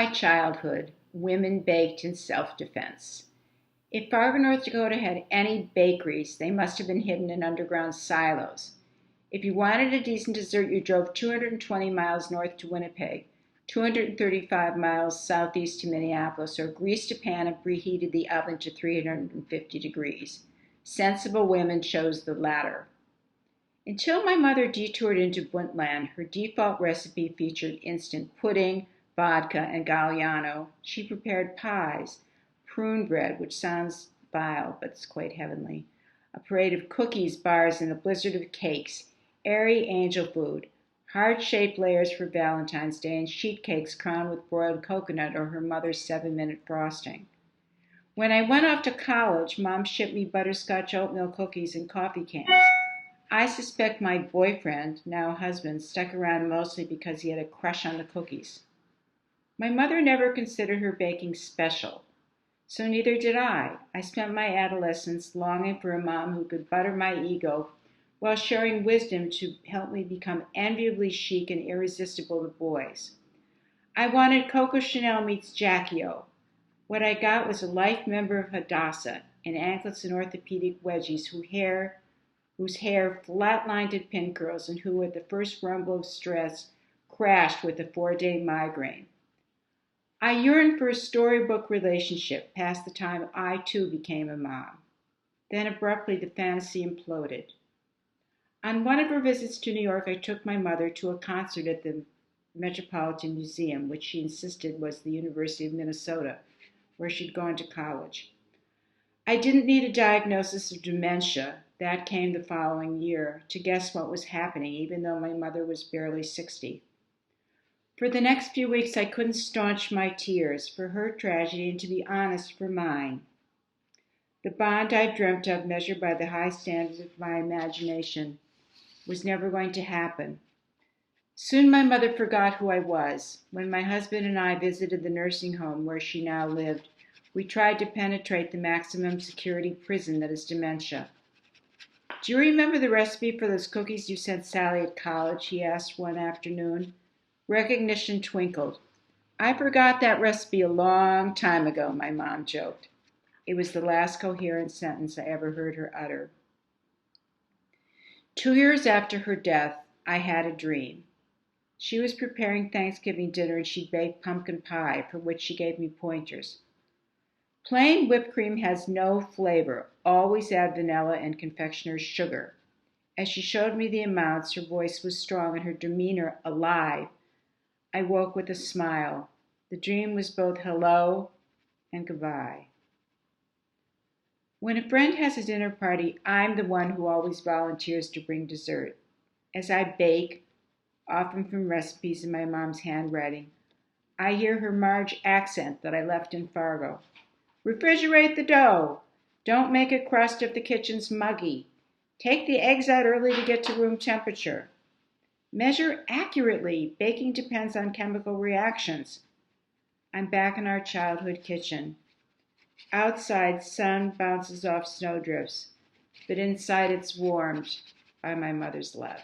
my childhood, women baked in self-defense. If Fargo, North Dakota had any bakeries, they must have been hidden in underground silos. If you wanted a decent dessert, you drove 220 miles north to Winnipeg, 235 miles southeast to Minneapolis, or greased a pan and preheated the oven to 350 degrees. Sensible women chose the latter. Until my mother detoured into Buntland, her default recipe featured instant pudding, vodka, and Galliano. She prepared pies, prune bread, which sounds vile, but it's quite heavenly, a parade of cookies, bars, and a blizzard of cakes, airy angel food, heart-shaped layers for Valentine's Day, and sheet cakes crowned with broiled coconut or her mother's 7-minute frosting. When I went off to college, Mom shipped me butterscotch oatmeal cookies and coffee cans. I suspect my boyfriend, now husband, stuck around mostly because he had a crush on the cookies. My mother never considered her baking special, so neither did I. I spent my adolescence longing for a mom who could butter my ego while sharing wisdom to help me become enviably chic and irresistible to boys. I wanted Coco Chanel meets Jackie O. What I got was a life member of Hadassah in anklets and orthopedic wedgies whose hair flatlined at pin curls and who, at the first rumble of stress, crashed with a 4-day migraine. I yearned for a storybook relationship past the time I, too, became a mom. Then abruptly the fantasy imploded. On one of her visits to New York, I took my mother to a concert at the Metropolitan Museum, which she insisted was the University of Minnesota, where she'd gone to college. I didn't need a diagnosis of dementia, that came the following year, to guess what was happening, even though my mother was barely 60. For the next few weeks, I couldn't staunch my tears for her tragedy and, to be honest, for mine. The bond I've dreamt of, measured by the high standards of my imagination, was never going to happen. Soon my mother forgot who I was. When my husband and I visited the nursing home where she now lived, we tried to penetrate the maximum security prison that is dementia. "Do you remember the recipe for those cookies you sent Sally at college?" he asked one afternoon. Recognition twinkled. "I forgot that recipe a long time ago," my mom joked. It was the last coherent sentence I ever heard her utter. 2 years after her death, I had a dream. She was preparing Thanksgiving dinner and she'd baked pumpkin pie, for which she gave me pointers. Plain whipped cream has no flavor. Always add vanilla and confectioner's sugar. As she showed me the amounts, her voice was strong and her demeanor alive. I woke with a smile. The dream was both hello and goodbye. When a friend has a dinner party, I'm the one who always volunteers to bring dessert. As I bake, often from recipes in my mom's handwriting, I hear her Marge accent that I left in Fargo. "Refrigerate the dough. Don't make a crust if the kitchen's muggy. Take the eggs out early to get to room temperature. Measure accurately. Baking depends on chemical reactions." I'm back in our childhood kitchen. Outside, sun bounces off snowdrifts, but inside it's warmed by my mother's love.